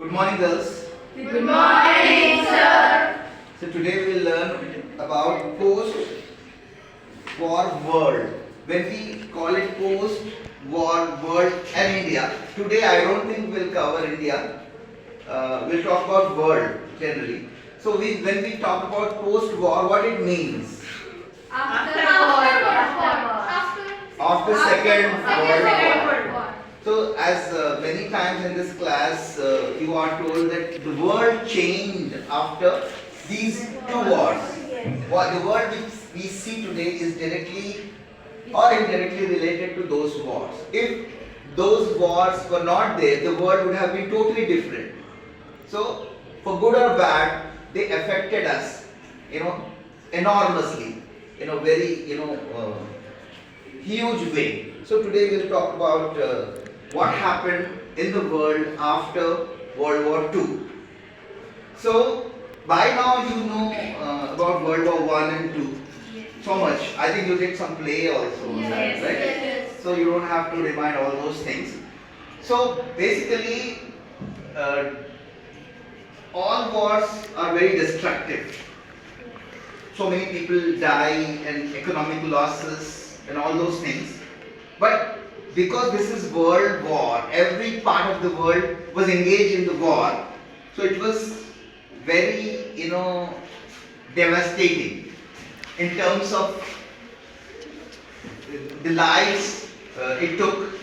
Good morning, girls. Good morning, sir. So today we will learn about post-war world. When we call it post-war world and India, today I don't think we'll cover India. We'll talk about world generally. So when we talk about post-war, what it means? After After Second World War. War. So, as many times in this class, you are told that the world changed after these two wars. The world which we see today is directly or indirectly related to those wars. If those wars were not there, the world would have been totally different. So, for good or bad, they affected us, enormously, in a very, huge way. So today we will talk about what happened in the world after World War II. So by now you know about World War I and II so much. I think you did some play also on that, right? Yes. So you don't have to remind all those things. So basically all wars are very destructive. So many people die and economic losses and all those things. But because this is world war, every part of the world was engaged in the war. So it was very, devastating in terms of the lives it took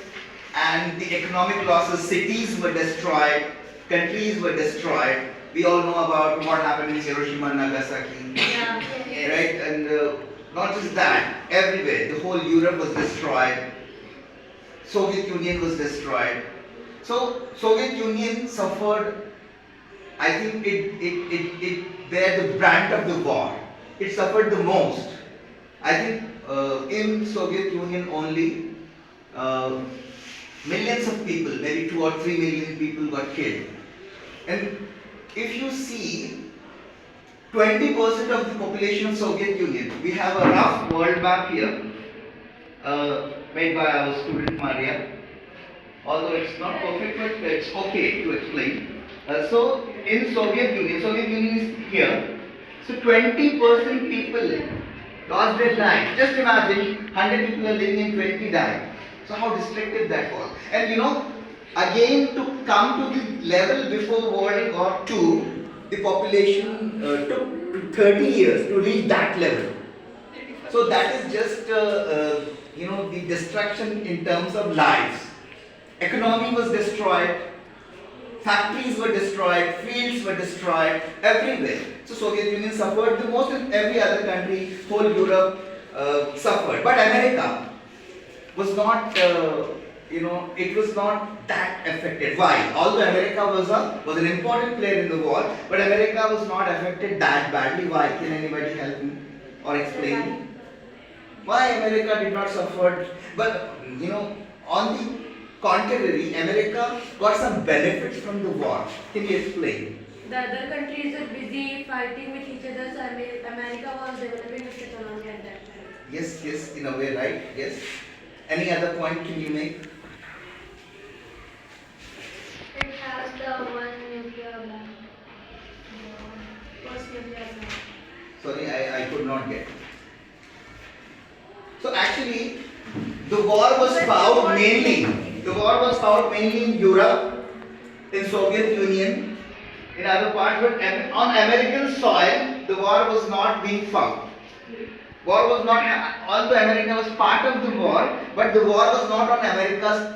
and the economic losses. Cities were destroyed, countries were destroyed. We all know about what happened in Hiroshima and Nagasaki, right? And not just that, everywhere, the whole Europe was destroyed. Soviet Union was destroyed. So Soviet Union suffered. I think it bear the brunt of the war. It suffered the most. I think in Soviet Union only millions of people, maybe 2 or 3 million people got killed. And if you see 20% of the population of Soviet Union, we have a rough world map here, made by our student Maria. Although it's not perfect, but it's okay to explain. So in Soviet Union is here. So 20% people lost their life. Just imagine 100 people are living and 20 died. So how destructive that was. And again to come to the level before World War II, the population took 30 years to reach that level. So that is just the destruction in terms of lives. Economy was destroyed, factories were destroyed, fields were destroyed, everywhere. So Soviet Union suffered the most, and every other country, whole Europe suffered. But America was not, it was not that affected. Why? Although America was an important player in the war, but America was not affected that badly. Why? Can anybody help me or explain me? Why America did not suffer? But on the contrary, America got some benefits from the war. Can you explain? The other countries are busy fighting with each other, so America was developing its economy at that time. Yes, in a way, right? Yes. Any other point can you make? It has the one nuclear plant. First nuclear plant. Sorry, I could not get. So actually, the war was fought mainly. The war was fought mainly in Europe, in Soviet Union, in other parts, but on American soil, the war was not being fought. War was not, although America was part of the war, but the war was not on America's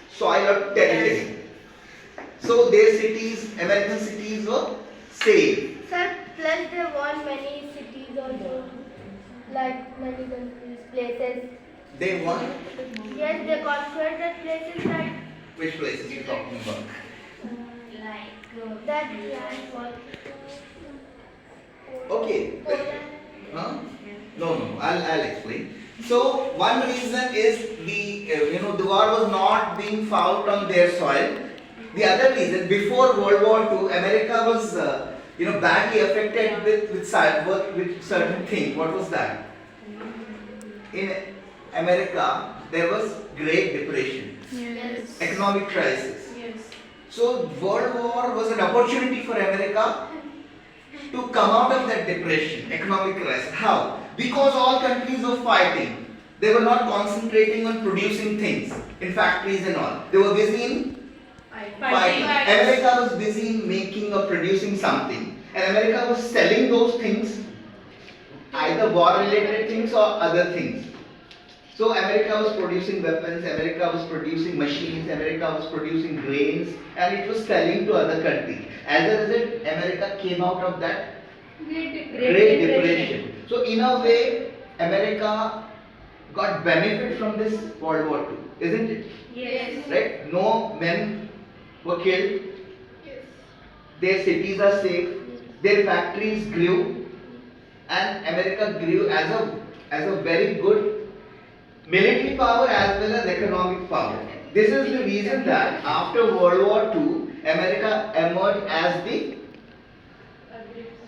soil or territory. So their cities, American cities were saved. Sir, plus they won many cities also, like many countries, places. They won. Yes, they conquered the places like Which places you talking about? that land was Okay. Poland. Huh? No. I'll explain. So one reason is the war was not being fought on their soil. The other reason, before World War II, America was badly affected with certain things. What was that? In America, there was Great Depression, Yes. economic crisis. Yes. So World War opportunity for America to come out of that depression, economic crisis. How? Because all countries were fighting. They were not concentrating on producing things in factories and all. They were busy in fighting. America was busy in making or producing something. And America was selling those things, either war-related things or other things. So America was producing weapons, America was producing machines, America was producing grains, and it was selling to other countries. As a result, America came out of that Great Depression. So in a way, America got benefit from this World War II, isn't it? Yes. Right? No men were killed. Their cities are safe. Their factories grew, and America grew as a very good military power as well as economic power. This is the reason that after World War II, America emerged as the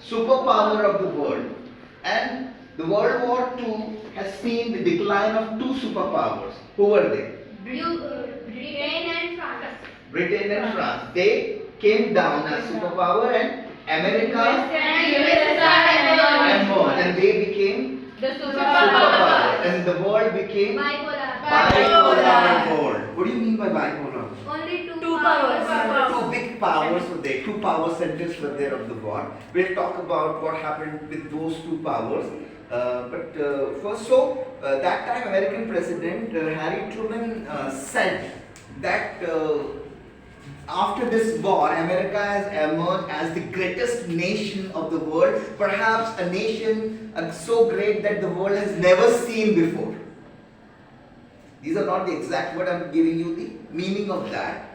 superpower of the world. And the World War II has seen the decline of two superpowers. Who were they? Britain and France. Britain and France. They came down as superpower, and America emerged, and they became The superpower, and the world became bipolar world. What do you mean by bipolar? Only Two powers. Two big powers were there, two power centers were there of the war. We'll talk about what happened with those two powers. First, that time American President Harry Truman said that after this war, America has emerged as the greatest nation of the world, perhaps a nation so great that the world has never seen before. These are not the exact word, I'm giving you the meaning of that.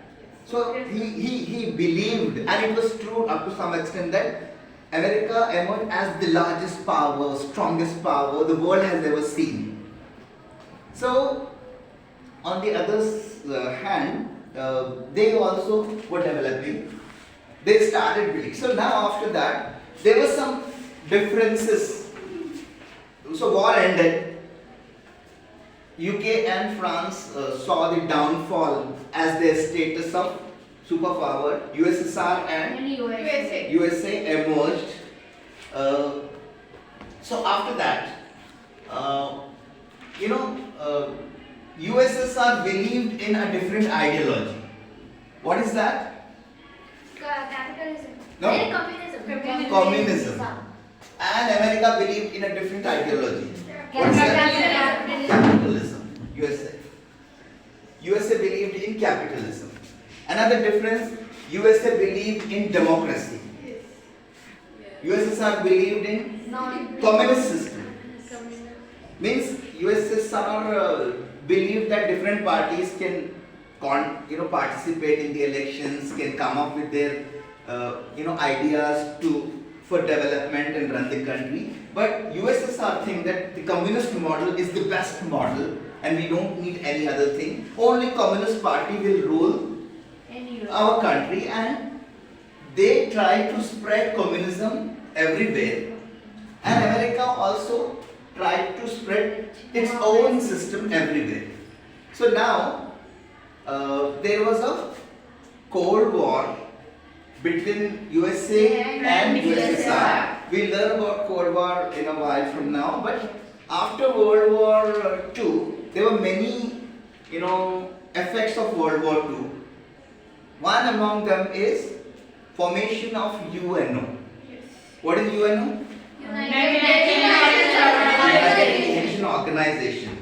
So he believed, and it was true up to some extent, that America emerged as the largest power, strongest power the world has ever seen. So, on the other hand, they also were developing. They started building. So now after that, there were some differences. So war ended. UK and France saw the downfall as their status of superpower. USSR and USA emerged. So after that, USSR believed in a different ideology. What is that? Capitalism. No. Communism. And America believed in a different ideology. What is that? Capitalism. USA believed in capitalism. Another difference, USA believed in democracy. USSR believed in communist system. Means USSR believed that different parties can participate in the elections, can come up with their ideas for development and run the country. But USSR think that the communist model is the best model and we don't need any other thing. Only Communist Party will rule our country, and they try to spread communism everywhere. And America also tried to spread its own system everywhere. So now there was a Cold War between USA and USSR. We'll learn about Cold War in a while from now, but after World War II, there were many, effects of World War II. One among them is formation of UNO. What is UNO? United Nations Organization.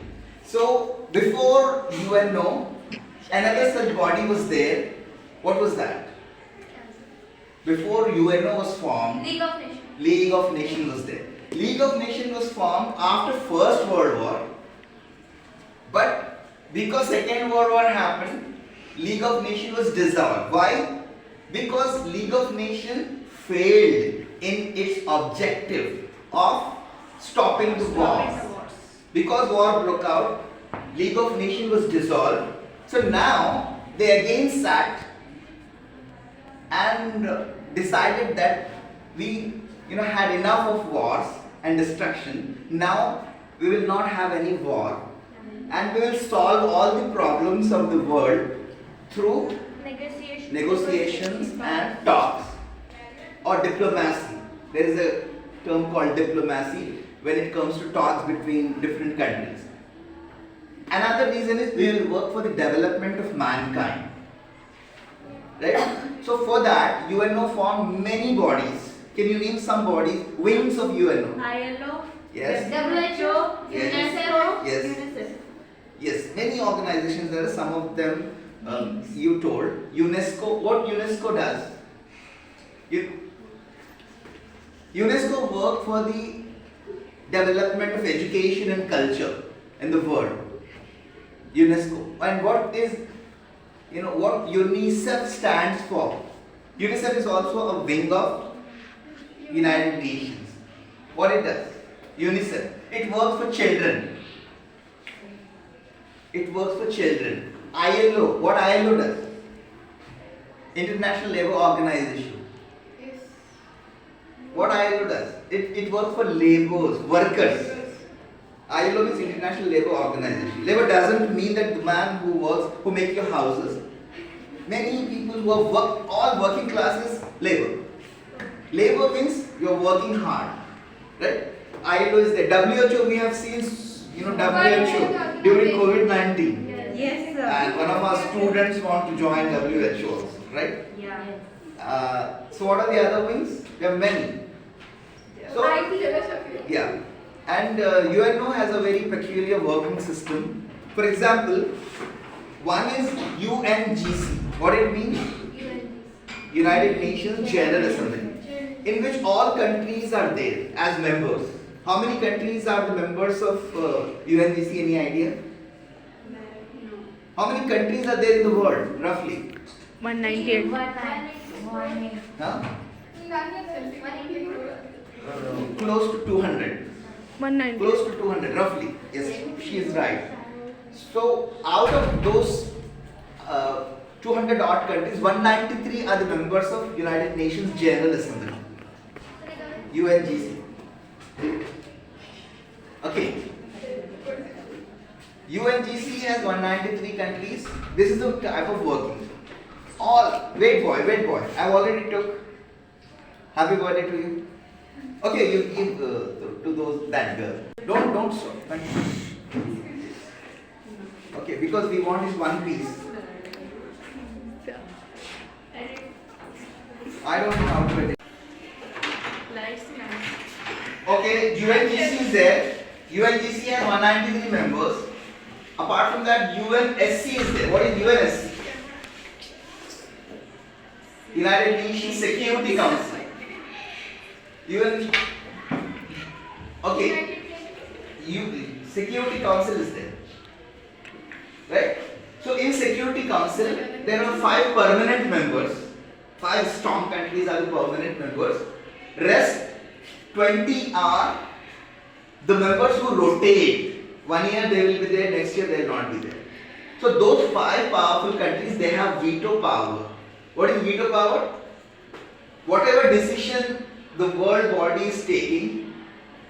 So before UNO, another such body was there. What was that? Before UNO was formed, League of Nations was there. League of Nations was formed after First World War, but because Second World War happened, League of Nations was dissolved. Why? Because League of Nations failed in its objective of stopping the wars. Because war broke out, League of Nations was dissolved. So now they again sat and decided that we had enough of wars and destruction. Now we will not have any war, and we will solve all the problems of the world through negotiations and talks. or diplomacy. There is a term called diplomacy when it comes to talks between different countries. Another reason is we will work for the development of mankind. Right? So for that, UNO formed many bodies. Can you name some bodies? Wings of UNO. ILO, Yes. WHO, Yes. UNESCO, Yes. UNICEF. Yes, many organizations, there are some of them you told. UNESCO, what UNESCO does? UNESCO work for the development of education and culture in the world. UNESCO. And what is, what UNICEF stands for? UNICEF is also a wing of United Nations. What it does? UNICEF. It works for children. It works for children. ILO. What ILO does? International Labour Organization. What ILO does? It works for laborers, workers. ILO means International Labour Organization. Labor doesn't mean that the man who works, who makes your houses. Many people who are all working classes, labor. Labor means you're working hard. Right? ILO is there. WHO, we have seen, WHO during COVID-19. Yes, sir. And one of our students want to join WHO also, right? Yeah. So what are the other wings? There are many. So, yeah. And UNO has a very peculiar working system. For example, one is UNGC. What it means? United Nations General Assembly, in which all countries are there as members. How many countries are the members of UNGC? Any idea? How many countries are there in the world, roughly? 198. Huh? Close to 200. 190. Close to 200, roughly. Yes, she is right. So, out of those 200 odd countries, 193 are the members of United Nations General Assembly. UNGC. Okay. UNGC has 193 countries. This is the type of working. Wait boy. I've already took. Happy birthday to you. Okay, you give to that girl. Don't stop. Okay, because we want is one piece. I don't know how to do it. Okay, UNGC is there. UNGC has 193 members. Apart from that, UNSC is there. What is UNSC? United Nations Security Council. Okay. Security Council is there. Right? So in Security Council, there are 5 permanent members. 5 strong countries are the permanent members. Rest 20 are the members who rotate. 1 year they will be there, next year they will not be there. So those 5 powerful countries, they have veto power. What is veto power? Whatever decision the world body is taking,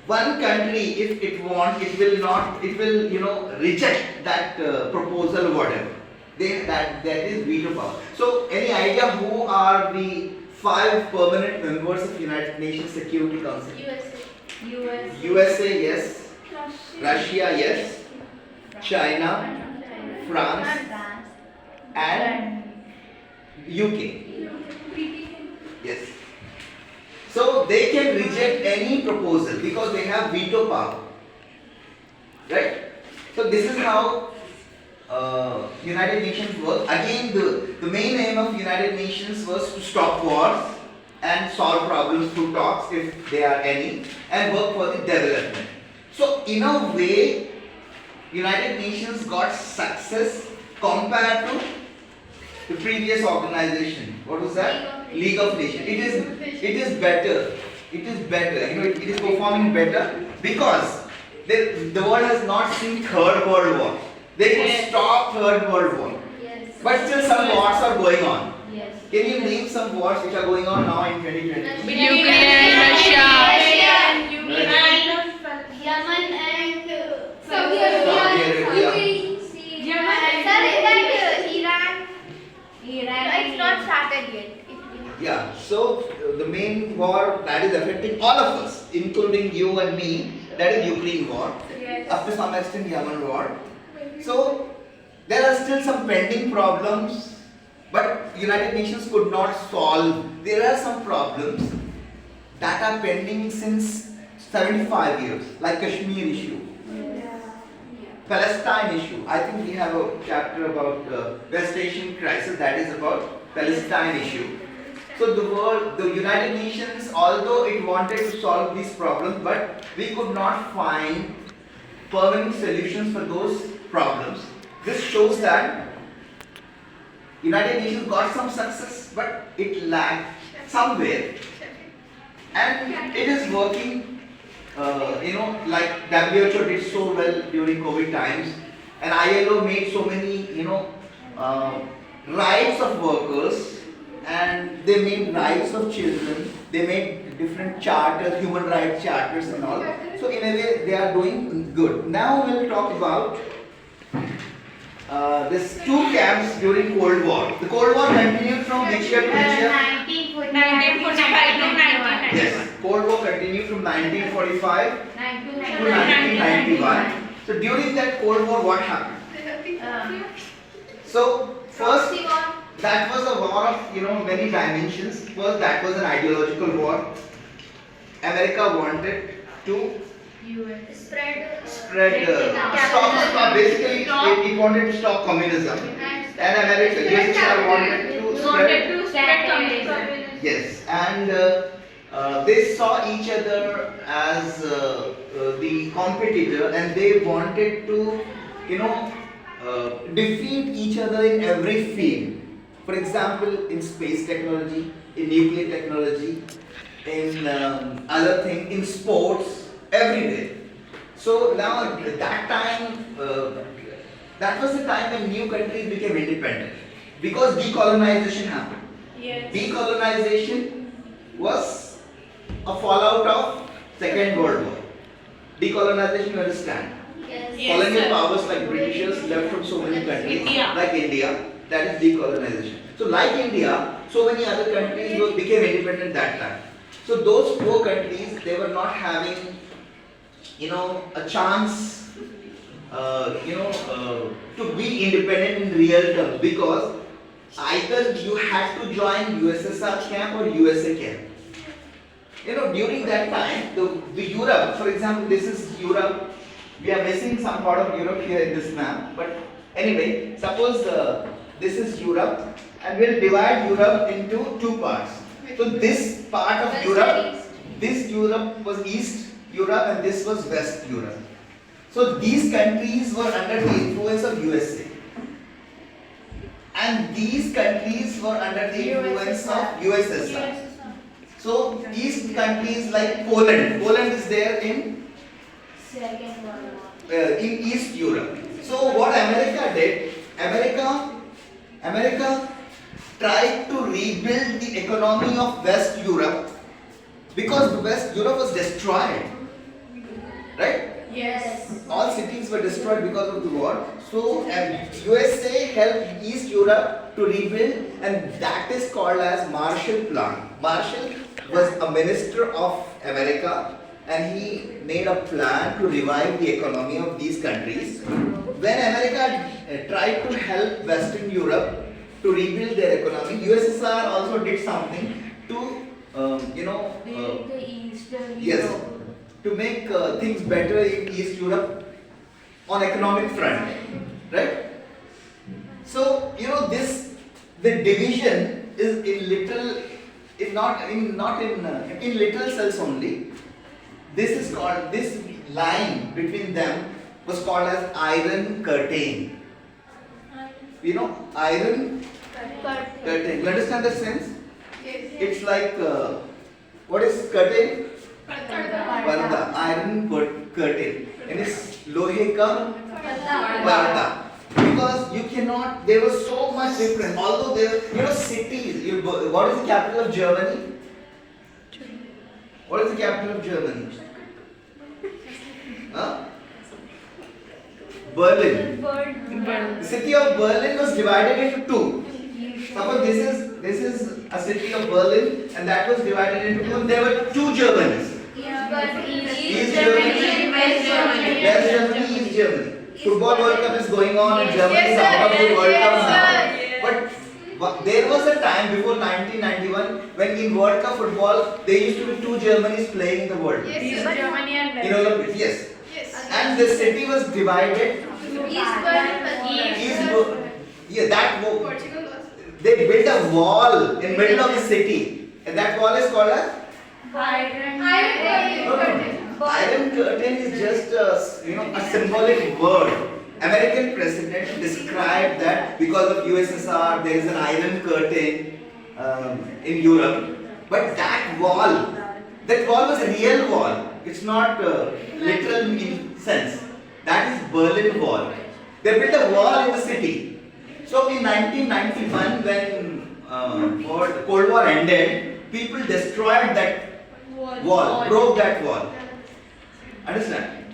one country, if it wants, it will reject that proposal or whatever. That is veto power. So any idea who are the 5 permanent members of United Nations Security Council? USA, yes. Russia, yes. China, France, and UK. Yes. So they can reject any proposal because they have veto power. Right? So this is how United Nations work. Again, the main aim of United Nations was to stop wars and solve problems through talks if there are any, and work for the development. So in a way, United Nations got success compared to the previous organization. What was that? League of Nations. It is better. It is better. It is performing better because the world has not seen Third World War. They could stop Third World War. Yes. But still some wars are going on. Yes. Can you name some wars which are going on now in 2020? Ukraine, Russia. Yemen and Saudi Arabia. Sir, is that Iran? No, it's not started yet. Yeah, so the main war that is affecting all of us, including you and me, that is Ukraine war. Yes. Up to some extent Yemen war. So there are still some pending problems, but United Nations could not solve. There are some problems that are pending since 75 years, like Kashmir issue, Palestine issue. I think we have a chapter about West Asian crisis that is about Palestine issue. So the world, the United Nations, although it wanted to solve these problems, but we could not find permanent solutions for those problems. This shows that United Nations got some success, but it lagged somewhere, and it is working. Like WHO did so well during COVID times, and ILO made so many, rights of workers, and they made rights of children. They made different charters, human rights charters, and all. So in a way, they are doing good. Now we'll talk about this two camps during Cold War. The Cold War continued from which year to which year? 1945 to 1991. Yes, Cold War continued from 1945 to 1991. So during that Cold War, what happened? So first, that was a war of many dimensions. First, that was an ideological war. America wanted to Spread. stop. Basically, it wanted to stop communism, and America, USSR wanted to spread communism. Yes, and they saw each other as the competitor, and they wanted to, defeat each other in every field. For example, in space technology, in nuclear technology, in other things, in sports, everywhere. So now that time, that was the time when new countries became independent, because decolonization happened. Yes. Decolonization was a fallout of Second World War. Decolonization, you understand? Yes. Colonial sir. powers like Britishers left from so many countries, India. like India, that is decolonization. So like India, so many other countries became independent that time. So those four countries, they were not having, a chance, to be independent in real terms, because either you had to join USSR camp or USA camp. During that time, the Europe, for example, this is Europe. We are missing some part of Europe here in this map, but anyway, suppose this is Europe, and we'll divide Europe into two parts. So this part of Europe, this Europe was East Europe, and this was West Europe. So these countries were under the influence of USA, and these countries were under the influence of USSR. So these countries like Poland is there in Second World War. in East Europe. So what America did, America tried to rebuild the economy of West Europe, because the West Europe was destroyed, right? Yes. All cities were destroyed because of the war. So USA helped East Europe to rebuild, and that is called as Marshall Plan. Marshall was a minister of America, and he made a plan to revive the economy of these countries. When America tried to help Western Europe to rebuild their economy, USSR also did something to, The Eastern yes, Europe. to make things better in East Europe on economic front, right? So the division is in little cells only. This line between them was called as Iron Curtain. Iron curtain. You understand the sense? It's like what is curtain? Parda. Iron curtain. And it's lohe ka parda. Because you cannot. There was so much difference. Although there, cities. What is the capital of Germany? What is the capital of Germany? Huh? Berlin. The city of Berlin was divided into two. Suppose this is a city of Berlin, and that was divided into two. There were two Germanies. East Germany and West Germany. West Germany, East Germany. Football World Cup is going on in Germany. It's out of the World Cup now. But there was a time before 1991 when in World Cup football there used to be two Germanies playing in the World Cup. East Germany and West In Olympics, yes. And the city was divided. Yeah, that wall. They built a wall in middle of the city, and that wall is called as Iron Curtain is just a symbolic word. American president described that because of USSR there is an Iron Curtain in Europe, but that wall was a real wall. It's not literal in sense. That is Berlin Wall. They built a wall in the city. So in 1991, when the Cold War ended, people destroyed that wall, broke that wall. Understand?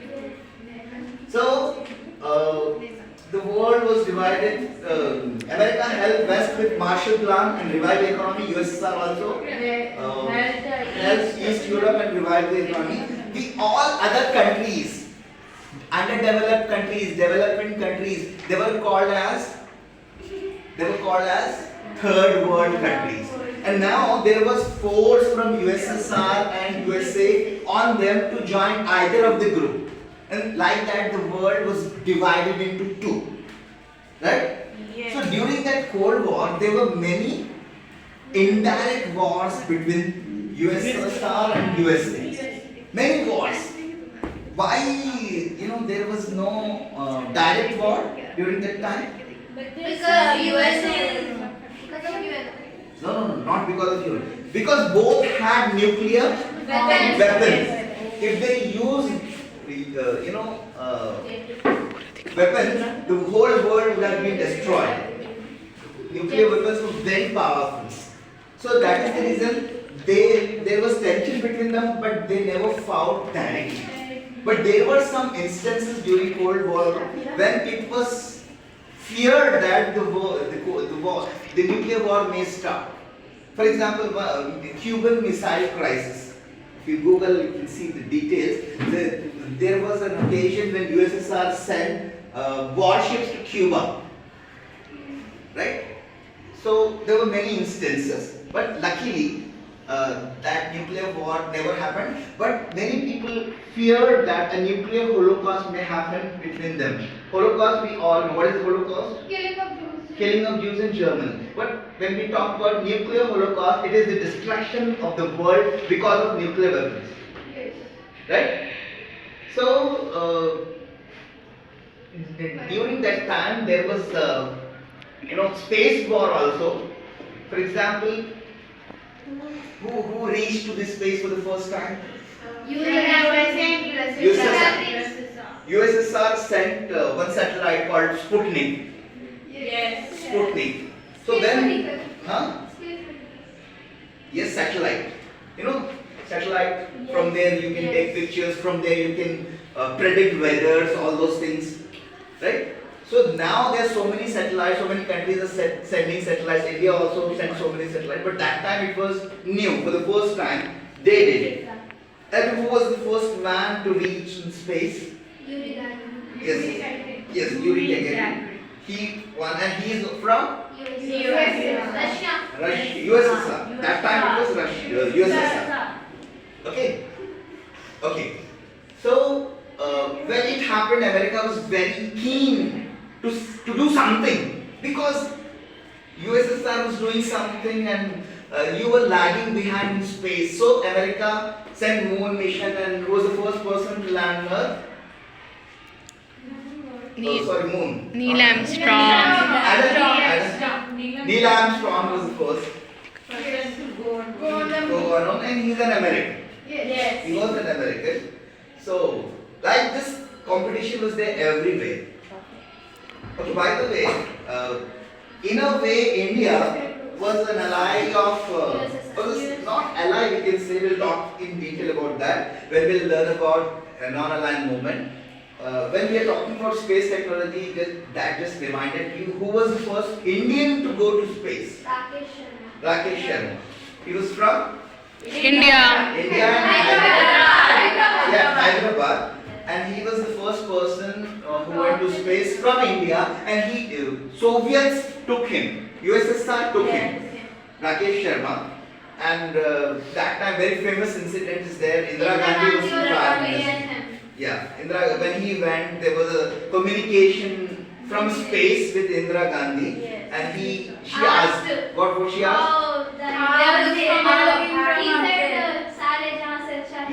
So the world was divided. America helped West with Marshall Plan and revived the economy. USSR also helped East Europe and revived the economy. The all other countries, underdeveloped countries, developing countries, they were called as third world countries. And now there was force from USSR and USA on them to join either of the group. And like that the world was divided into two. Right? Yes. So during that Cold War there were many indirect wars between USSR and USA. Many wars. Why there was no direct war during that time? Because USA. No, not because of US. Because both had nuclear weapons. If they used weapons, the whole world would have been destroyed. Nuclear weapons were very powerful. So that is the reason there was tension between them, but they never fought directly. But there were some instances during Cold War when it was feared that the nuclear war may start. For example, Cuban Missile Crisis. If you Google, you can see the details. There was an occasion when USSR sent warships to Cuba. Right? So there were many instances, but luckily that nuclear war never happened. But many people feared that a nuclear holocaust may happen between them. Holocaust, we all know. What is Holocaust? Killing of Jews in Germany. But when we talk about nuclear holocaust, it is the destruction of the world because of nuclear weapons. Right? So during that time there was space war also. For example, who reached to this space for the first time? USSR sent one satellite called Sputnik. Yes. Sputnik. So then, yes, satellite. Satellite. From there you can take pictures. From there you can predict weathers, all those things, right? So now there are so many satellites. So many countries are sending satellites. India also sent so many satellites. But that time it was new. For the first time, they did it. And who was the first man to reach in space? Yes, Yuri Gagarin. He won, and he is from Russia. USSR. That time it was Russia, USSR. Okay. So when it happened, America was very keen to do something because USSR was doing something and you were lagging behind in space. So America sent moon mission and was the first person to land Earth. Moon. Neil Armstrong. Neil Armstrong was the first. Go on, and he's an American. Yes. He was an American. So, like this competition was there everywhere. Okay, by the way, in a way, India was an ally of, was not ally, we can say, we'll talk in detail about that when we'll learn about a non-aligned movement. when we are talking about space technology, that just reminded you who was the first Indian to go to space? Rakesh Sharma. He was from India. India and Hyderabad. Yeah, Hyderabad. And he was the first person who went to space from India, and Soviets took him. USSR took him. Rakesh Sharma. And that time, very famous incident is there. Indira Gandhi was the prime minister. Yeah, when he went, there was a communication from space with Indira Gandhi, and she asked, what she asked?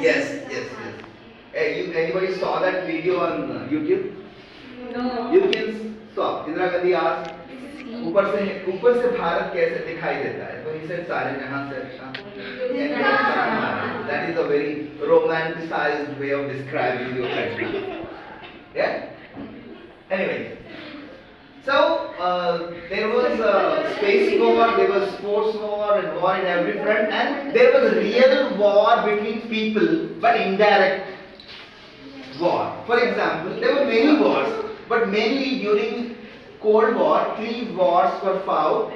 Yes. Anybody saw that video on YouTube? No. You can stop. Indira Gandhi asked, ऊपर से भारत कैसे दिखाई देता है? तो he said सारे जहां से अच्छा. That is a very romanticized way of describing your country. Yeah. Anyway, so there was a space war, there was sports war, and war in every front, and there was a real war between people, but indirect war. For example, there were many wars, but mainly during Cold War, 3 wars were fought,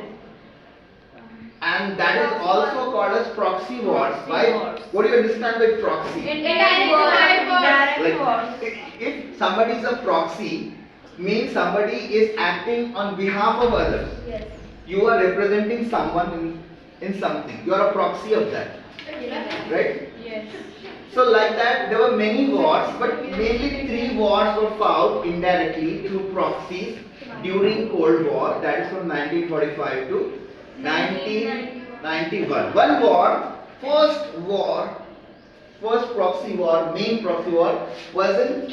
and that is also called as proxy wars. Why? What do you understand by proxy? Like, if somebody is a proxy, means somebody is acting on behalf of others. Yes. You are representing someone in something. You are a proxy of that. Right? Yes. So like that, there were many wars, but mainly 3 wars were fought indirectly through proxies during Cold War. That is from 1945 to 1991. One war, first proxy war, main proxy war was in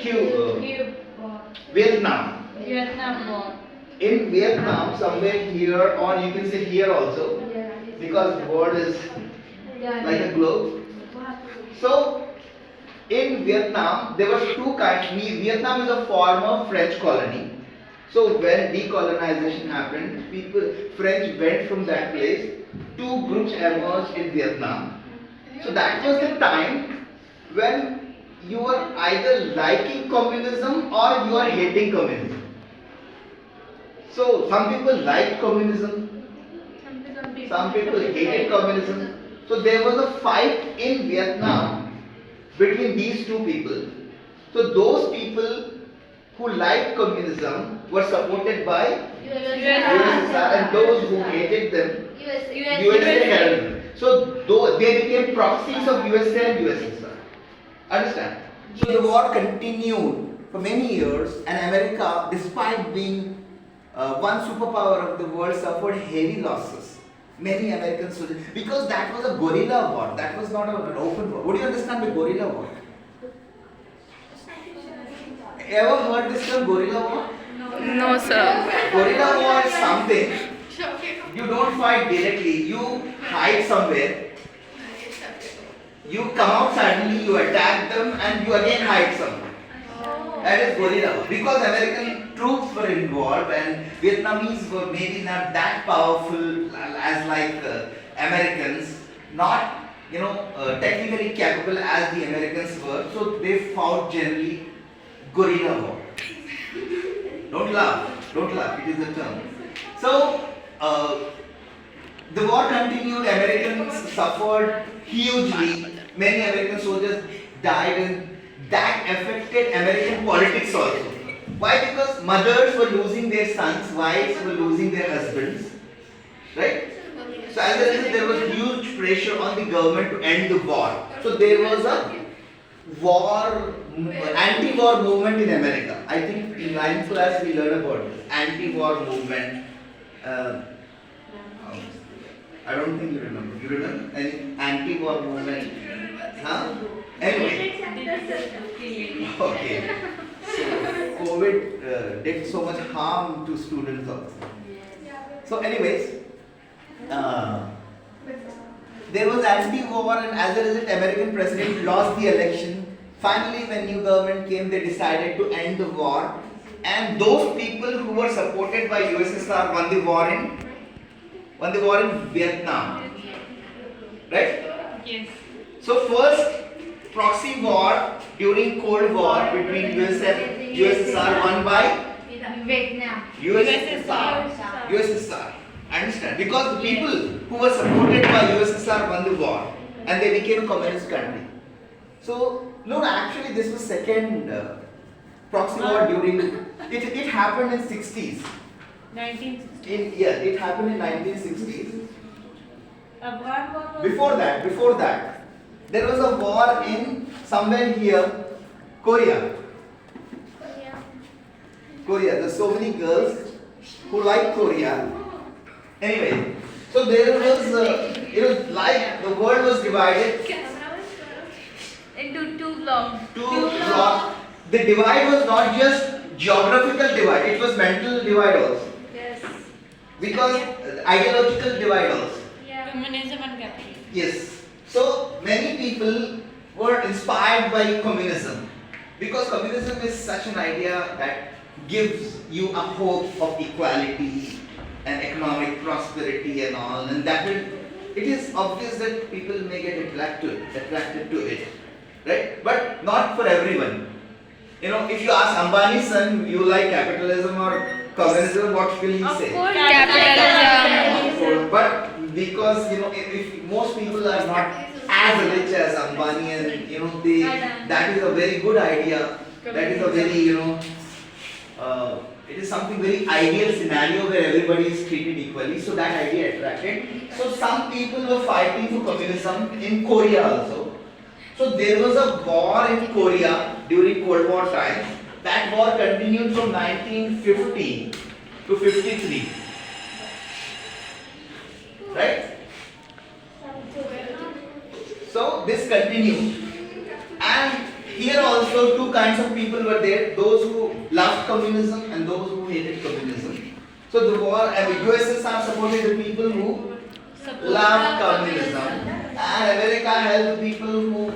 Vietnam. Vietnam War. In Vietnam, somewhere here, or you can say here also, because the world is like a globe. So, in Vietnam, there were 2 kinds. Vietnam is a former French colony. So when decolonization happened, French went from that place. 2 groups emerged in Vietnam. So that was the time when you were either liking communism or you are hating communism. So some people liked communism, some people hated communism. So there was a fight in Vietnam between these 2 people. So those people who liked communism were supported by USSR, and those who hated them, USA held them. So they became proxies of USA and USSR. Understand? So the war continued for many years, and America, despite being one superpower of the world, suffered heavy losses. Many American soldiers, because that was a guerrilla war. That was not an open war. What do you understand by guerrilla war? Ever heard this term, guerrilla war? No, sir. Guerrilla war is something you don't fight directly. You hide somewhere. You come out suddenly, you attack them, and you again hide somewhere. That is guerrilla war. Because American troops were involved, and Vietnamese were maybe not that powerful as like Americans, not technically capable as the Americans were. So they fought generally guerrilla war. Don't laugh. It is a term. So the war continued. Americans suffered hugely. Many American soldiers died, and that affected American politics also. Why? Because mothers were losing their sons, wives were losing their husbands, right? So as a result, there was huge pressure on the government to end the war. So there was a anti-war movement in America. I think in 9th class we learned about this anti-war movement. I don't think you remember. You remember any anti-war movement? Huh? Anyway. Okay. So COVID did so much harm to students also. So anyways, there was anti-war, and as a result, American president lost the election. Finally, when new government came, they decided to end the war, and those people who were supported by USSR won the war in Vietnam, right? Yes. So first proxy war during Cold War between USA USSR won by Vietnam. USSR. Understand? Because the people who were supported by USSR won the war and they became a communist country. So, no, actually this was second proxy war during, it happened in 60s. 1960. It happened in 1960s. Afghan war was Before that, there was a war in somewhere here, Korea. Korea, there's so many girls who like Korea. Anyway, so there was, like the world was divided into two blocks. two blocks. The divide was not just geographical divide, it was mental divide also. Yes. Because ideological divide also. Communism and capitalism. Yes. So many people were inspired by communism because communism is such an idea that gives you a hope of equality and economic prosperity and all, and that will, it is obvious that people may get attracted to it, right? But not for everyone. You know, if you ask Ambani's son, you like capitalism or communism, what will he say? Capitalism. But because if most people are not as rich as Ambani, and that is a very good idea. That is a very it is something very ideal scenario where everybody is treated equally. So that idea attracted. So some people were fighting for communism in Korea also. So there was a war in Korea during Cold War time. That war continued from 1950 to 53. Right? So this continued, and here also two kinds of people were there: those who loved communism and those who hated communism. So the war, USSR supported the people who loved communism, and America helped the people who were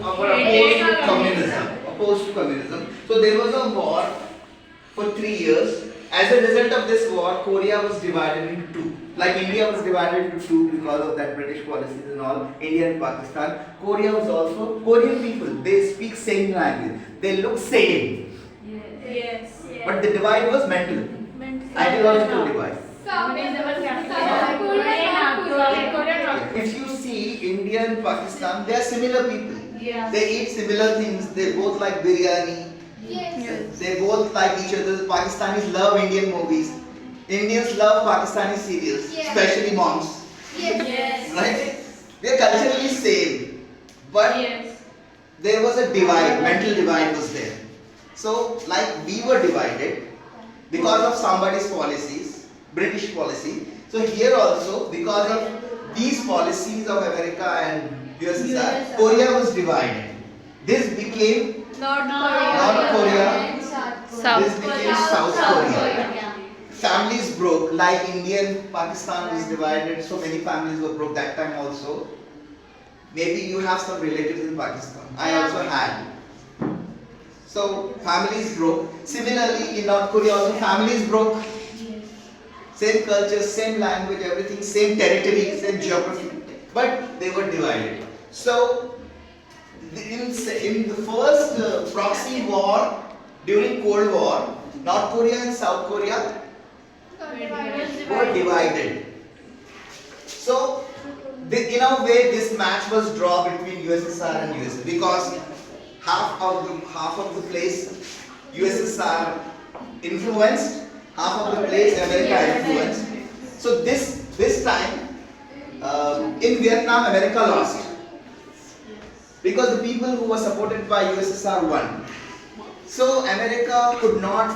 opposed to communism. So there was a war for 3 years. As a result of this war, Korea was divided into two. Like India was divided into two because of that British policies and all, India and Pakistan. Korea was also, Korean people, they speak same language. They look same. Yes. But the divide was mental. Ideological divide. If you see India and Pakistan, they are similar people. Yeah. They eat similar things. They both like biryani. Yes. They both like each other. Pakistanis love Indian movies. Indians love Pakistani serials, Yeah. especially moms. Yes. Right? They are culturally same, but there was a divide, mental divide was there. So, like we were divided because of somebody's policies, British policy. So here also, because of these policies of America and USSR, Korea was divided. This became North Korea. This became South Korea. Families broke, like Indian Pakistan was divided, so many families were broke that time also. Maybe you have some relatives in Pakistan. I also had. So families broke. Similarly, in North Korea also families broke. Same culture, same language, everything, same territory, same geography, but they were divided. So in the first proxy war during Cold War, North Korea and South Korea were divided. So in a way, this match was drawn between USSR and US because half of the place USSR influenced, half of the place America influenced. So this time in Vietnam, America lost because the people who were supported by USSR won. So America could not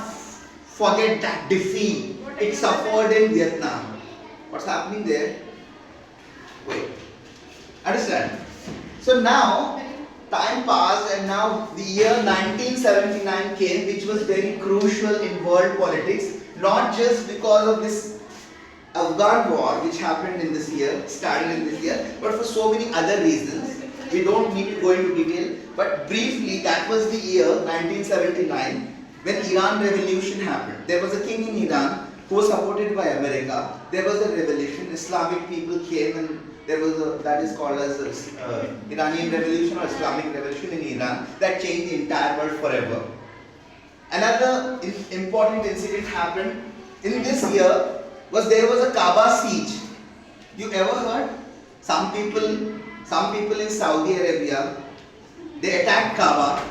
forget that defeat it suffered in Vietnam. What's happening there? Wait. Understand? So now time passed and now the year 1979 came, which was very crucial in world politics, not just because of this Afghan war which happened in this year, started in this year, but for so many other reasons. We don't need to go into detail, but briefly that was the year 1979 when Iran Revolution happened. There was a king in Iran who was supported by America. There was a revolution, Islamic people came, and there was that is called as Iranian Revolution or Islamic Revolution in Iran that changed the entire world forever. Another important incident happened in this year was there was a Kaaba siege. You ever heard? Some people in Saudi Arabia, they attacked Kaaba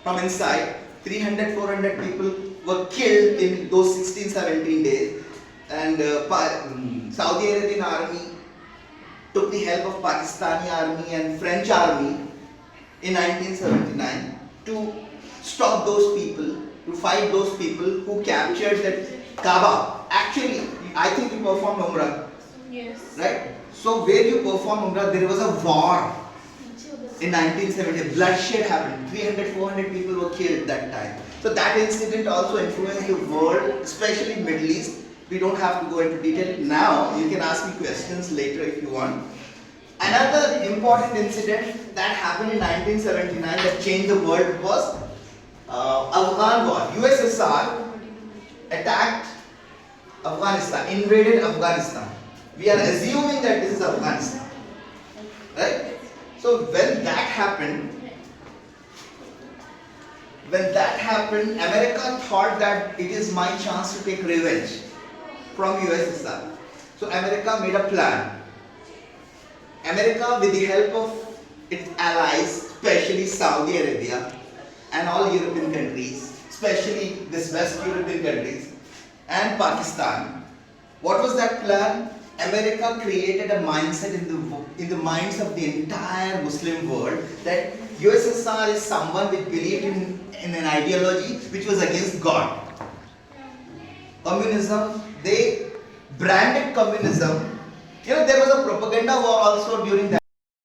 from inside. 300, 400 people were killed in those 16, 17 days. And Saudi Arabian army took the help of Pakistani army and French army in 1979 to stop those people, to fight those people who captured that Kaaba. Actually, I think you performed Umrah, Yes. right? So where you perform Umrah, there was a war in 1970. Bloodshed happened. 300, 400 people were killed that time. So that incident also influenced the world, especially Middle East. We don't have to go into detail now. You can ask me questions later if you want. Another important incident that happened in 1979 that changed the world was Afghan War. USSR attacked Afghanistan, invaded Afghanistan. We are assuming that this is Afghanistan, right? So when that happened, America thought that it is my chance to take revenge from USSR. So America made a plan. America, with the help of its allies, especially Saudi Arabia and all European countries, especially this West European countries and Pakistan, what was that plan? America created a mindset in the minds of the entire Muslim world that USSR is someone which believed in an ideology which was against God. Communism, they branded communism. There was a propaganda war also during that.